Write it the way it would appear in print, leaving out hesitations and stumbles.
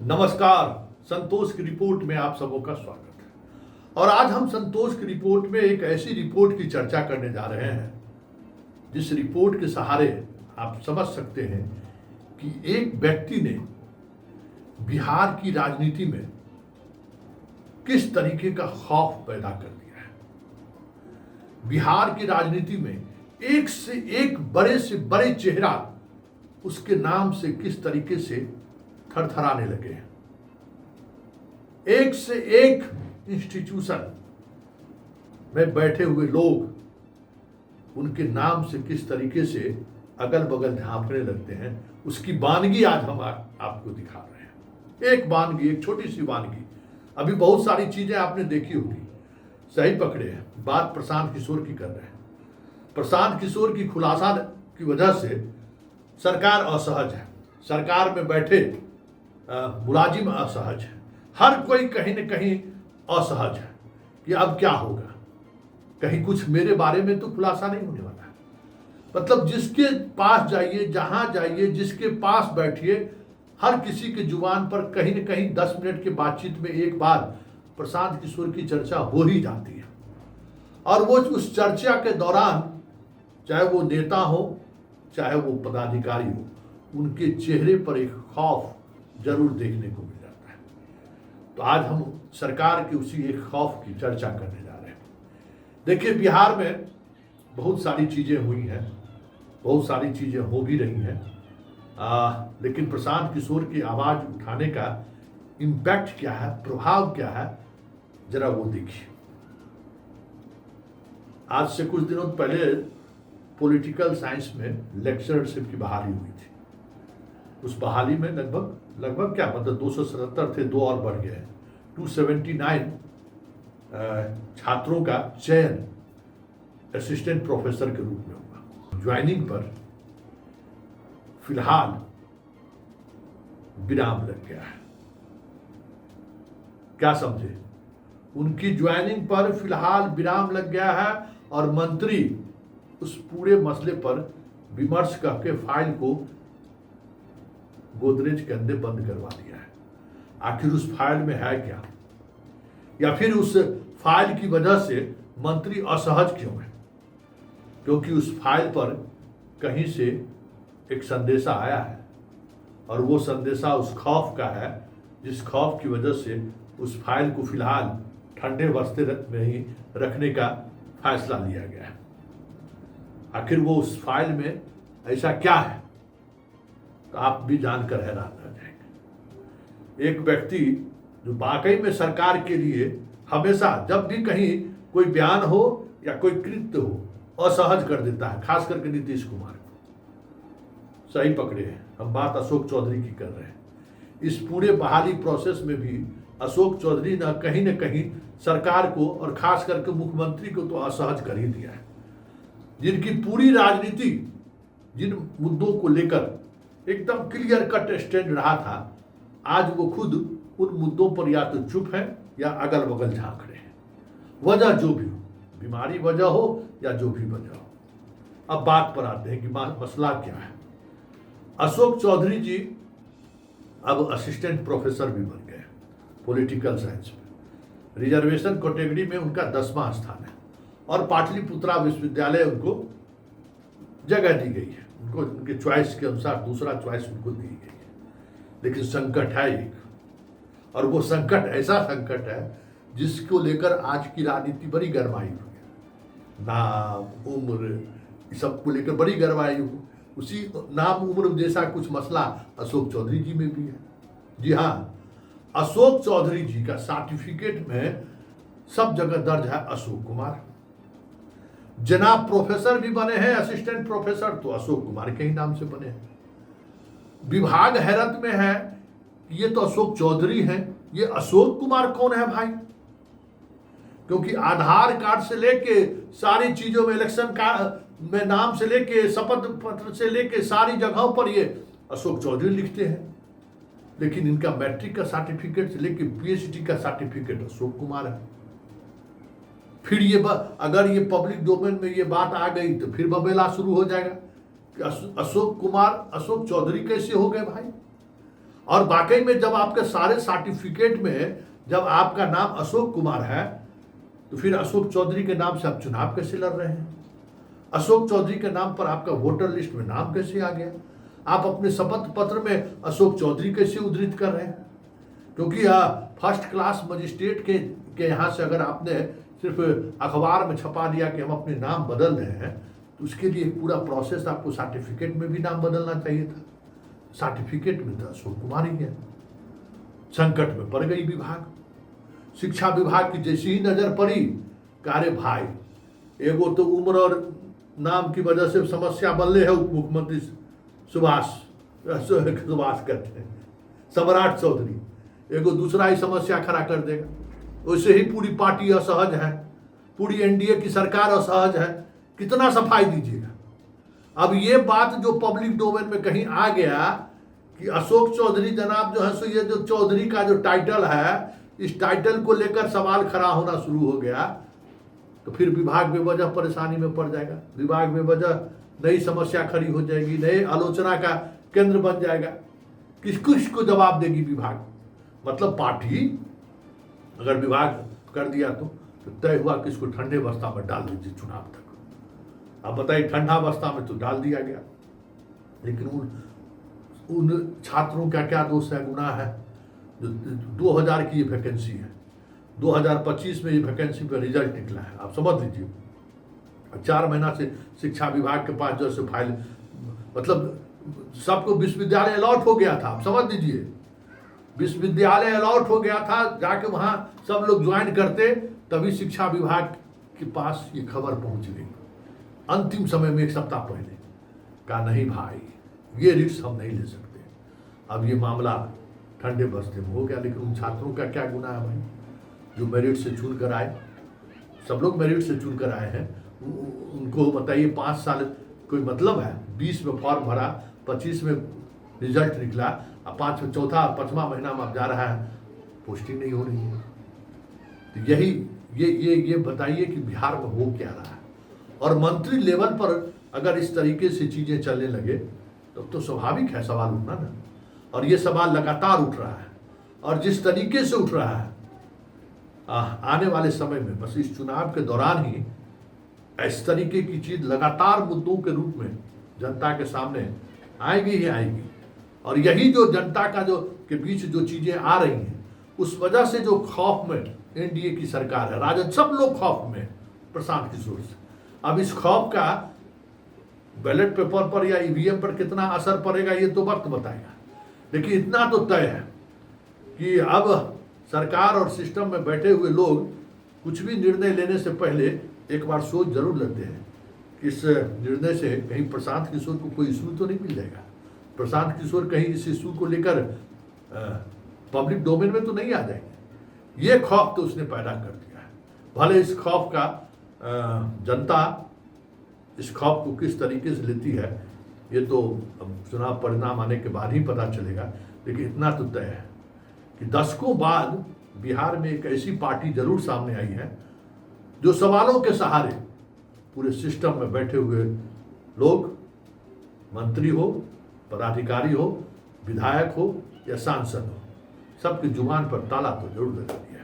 नमस्कार। संतोष की रिपोर्ट में आप सबों का स्वागत है। और आज हम संतोष की रिपोर्ट में एक ऐसी रिपोर्ट की चर्चा करने जा रहे हैं जिस रिपोर्ट के सहारे आप समझ सकते हैं कि एक व्यक्ति ने बिहार की राजनीति में किस तरीके का खौफ पैदा कर दिया है। बिहार की राजनीति में एक से एक बड़े से बड़े चेहरा उसके नाम से किस तरीके से थरथराने लगे हैं। एक से एक इंस्टीट्यूशन में बैठे हुए लोग उनके नाम से किस तरीके से अगल बगल झांकने लगते हैं, उसकी वानगी आज हम आपको दिखा रहे हैं। एक वानगी, एक छोटी सी वानगी। अभी बहुत सारी चीजें आपने देखी होगी, सही पकड़े हैं। बात प्रशांत किशोर की कर रहे हैं। प्रशांत किशोर की खुलासा की वजह से सरकार असहज है, सरकार में बैठे मुलाजिम असहज है, हर कोई कहीं न कहीं असहज है कि अब क्या होगा। कहीं कुछ मेरे बारे में तो खुलासा नहीं होने वाला है। मतलब जिसके पास जाइए, जहां जाइए, जिसके पास बैठिए, हर किसी के जुबान पर कहीं न कहीं 10 मिनट के बातचीत में एक बार प्रशांत किशोर की चर्चा हो ही जाती है। और वो उस चर्चा के दौरान, चाहे वो नेता हो चाहे वो पदाधिकारी हो, उनके चेहरे पर एक खौफ जरूर देखने को मिल जाता है। तो आज हम सरकार की उसी एक खौफ की चर्चा करने जा रहे हैं। देखिए, बिहार में बहुत सारी चीजें हुई हैं, बहुत सारी चीजें हो भी रही हैं, लेकिन प्रशांत किशोर की आवाज उठाने का इम्पैक्ट क्या है, प्रभाव क्या है, जरा वो देखिए। आज से कुछ दिनों पहले पॉलिटिकल साइंस में लेक्चरशिप की बहाली हुई थी। उस बहाली में लगभग क्या मतलब 277 थे, 2 और बढ़ गए, 279 छात्रों का चयन असिस्टेंट प्रोफेसर के रूप में हुआ। ज्वाइनिंग पर फिलहाल विराम लग गया है। क्या समझे? उनकी ज्वाइनिंग पर फिलहाल विराम लग गया है और मंत्री उस पूरे मसले पर विमर्श करके फाइल को गोदरेज के अंदर बंद करवा दिया है। आखिर उस फाइल में है क्या, या फिर उस फाइल की वजह से मंत्री असहज क्यों है? क्योंकि उस फाइल पर कहीं से एक संदेशा आया है और वो संदेशा उस खौफ का है, जिस खौफ की वजह से उस फाइल को फिलहाल ठंडे बस्ते में ही रखने का फैसला लिया गया है। आखिर वो उस फाइल में ऐसा क्या है, तो आप भी जानकर हैरान रह जाएंगे। एक व्यक्ति जो वाकई में सरकार के लिए हमेशा जब भी कहीं कोई बयान हो या कोई कृत्य हो असहज कर देता है, खास करके नीतीश कुमार को। सही पकड़े हैं, हम बात अशोक चौधरी की कर रहे हैं। इस पूरे बहाली प्रोसेस में भी अशोक चौधरी न कहीं सरकार को और खास करके मुख्यमंत्री को तो असहज कर ही दिया है। जिनकी पूरी राजनीति जिन मुद्दों को लेकर एकदम क्लियर कट स्टैंड रहा था, आज वो खुद उन मुद्दों पर या तो चुप है या अगल बगल झांक रहे हैं। वजह जो भी हो, बीमारी वजह हो या जो भी वजह हो। अब बात पर आते हैं कि मसला क्या है। अशोक चौधरी जी अब असिस्टेंट प्रोफेसर भी बन गए पॉलिटिकल साइंस में। रिजर्वेशन कैटेगरी में उनका 10वां स्थान है और पाटलिपुत्रा विश्वविद्यालय उनको जगह दी गई है। उनको उनके चॉइस के अनुसार दूसरा चॉइस उनको दी गई है। लेकिन संकट है एक, और वो संकट ऐसा संकट है जिसको लेकर आज की राजनीति बड़ी गरमाई हुई है। नाम उम्र इस सब को लेकर बड़ी गरमाई हुई। उसी नाम उम्र जैसा कुछ मसला अशोक चौधरी जी में भी है। जी हाँ, अशोक चौधरी जी का सर्टिफिकेट में सब जगह दर्ज है अशोक कुमार। जनाब प्रोफेसर भी बने हैं, असिस्टेंट प्रोफेसर तो अशोक कुमार के ही नाम से बने हैं। विभाग हैरत में है कि ये तो अशोक चौधरी हैं, ये अशोक कुमार कौन है भाई? क्योंकि आधार कार्ड से लेके सारी चीजों में, इलेक्शन कार्ड में नाम से लेके, शपथ पत्र से लेके सारी जगहों पर ये अशोक चौधरी लिखते हैं। लेकिन इनका मैट्रिक का सर्टिफिकेट से लेके पीएचडी का सर्टिफिकेट अशोक कुमार है। फिर ये अगर ये पब्लिक डोमेन में ये बात आ गई तो फिर बबेला शुरू हो जाएगा कि अशोक कुमार अशोक चौधरी कैसे हो गए भाई। और वाकई में जब आपके सारे सर्टिफिकेट में जब आपका नाम अशोक कुमार है, तो फिर अशोक चौधरी के नाम से आप चुनाव कैसे लड़ रहे हैं? अशोक चौधरी के नाम पर आपका वोटर लिस्ट में नाम कैसे आ गया? आप अपने शपथ पत्र में अशोक चौधरी कैसे उद्धृत कर रहे हैं? क्योंकि फर्स्ट क्लास मजिस्ट्रेट के यहाँ से अगर आपने सिर्फ अखबार में छपा दिया कि हम अपने नाम बदल रहे हैं, तो उसके लिए पूरा प्रोसेस आपको सर्टिफिकेट में भी नाम बदलना चाहिए था। सर्टिफिकेट में तो अशोक कुमार ही है। संकट में पड़ गई विभाग। शिक्षा विभाग की जैसी ही नजर पड़ी, अरे भाई एगो तो उम्र और नाम की वजह से समस्या बनले है उप मुख्यमंत्री सुभाष करते हैं, सम्राट चौधरी, एगो दूसरा ही समस्या खड़ा कर देगा। वैसे ही पूरी पार्टी असहज है, पूरी एनडीए की सरकार असहज है, कितना सफाई दीजिएगा। अब ये बात जो पब्लिक डोमेन में कहीं आ गया कि अशोक चौधरी जनाब जो है, सो ये जो चौधरी का जो टाइटल है, इस टाइटल को लेकर सवाल खड़ा होना शुरू हो गया, तो फिर विभाग बेवजह परेशानी में पड़ जाएगा। विभाग बेवजह नई समस्या खड़ी हो जाएगी, नए आलोचना का केंद्र बन जाएगा। किसको जवाब देगी विभाग? मतलब पार्टी अगर विभाग कर दिया तो तय हुआ कि इसको ठंडे अवस्था में डाल दीजिए चुनाव तक। अब बताइए, ठंडा अवस्था में तो डाल दिया गया, लेकिन उन छात्रों का क्या दोष है, गुनाह है? जो 2000 की ये वैकेंसी है, 2025 में ये वैकेंसी पर रिजल्ट निकला है, आप समझ लीजिए। 4 महीना से शिक्षा विभाग के पास जो है फाइल, मतलब सबको विश्वविद्यालय अलॉट हो गया था, आप समझ लीजिए। विश्वविद्यालय अलॉट हो गया था, जाके वहां सब लोग ज्वाइन करते, तभी शिक्षा विभाग के पास ये खबर पहुंच गई अंतिम समय में, 1 सप्ताह पहले। कहा नहीं भाई, ये रिस्क हम नहीं ले सकते। अब ये मामला ठंडे बस्ते में हो गया, लेकिन उन छात्रों का क्या गुनाह है भाई, जो मेरिट से चुन कर आए? सब लोग मेरिट से चुन कर आए हैं, उनको बताइए 5 साल कोई मतलब है? 20 में फॉर्म भरा, 25 में रिजल्ट निकला, अब 5वां महीना में अब जा रहा है, पोस्टिंग नहीं हो रही है। तो यही ये बताइए कि बिहार में हो क्या रहा है? और मंत्री लेवल पर अगर इस तरीके से चीजें चलने लगे तो स्वाभाविक है सवाल उठना ना। और ये सवाल लगातार उठ रहा है, और जिस तरीके से उठ रहा है, आने वाले समय में बस इस चुनाव के दौरान ही इस तरीके की चीज लगातार मुद्दों के रूप में जनता के सामने आएगी ही आएगी। और यही जो जनता का जो के बीच जो चीजें आ रही हैं, उस वजह से जो खौफ में एनडीए की सरकार है, राजद सब लोग खौफ में प्रशांत किशोर से। अब इस खौफ का बैलेट पेपर पर या ईवीएम पर कितना असर पड़ेगा ये तो वक्त बताएगा, लेकिन इतना तो तय है कि अब सरकार और सिस्टम में बैठे हुए लोग कुछ भी निर्णय लेने से पहले एक बार सोच जरूर लेते हैं कि इस निर्णय से कहीं प्रशांत किशोर को कोई इशू तो नहीं मिल जाएगा, प्रशांत किशोर कहीं इस इशू को लेकर पब्लिक डोमेन में तो नहीं आ जाएंगे। ये खौफ तो उसने पैदा कर दिया है। भले इस खौफ का जनता इस खौफ को किस तरीके से लेती है ये तो अब चुनाव परिणाम आने के बाद ही पता चलेगा, लेकिन इतना तो तय है कि दशकों बाद बिहार में एक ऐसी पार्टी जरूर सामने आई है जो सवालों के सहारे पूरे सिस्टम में बैठे हुए लोग, मंत्री हो, पदाधिकारी हो, विधायक हो या सांसद हो, सबकी जुबान पर ताला तो जरूर लगा दिया।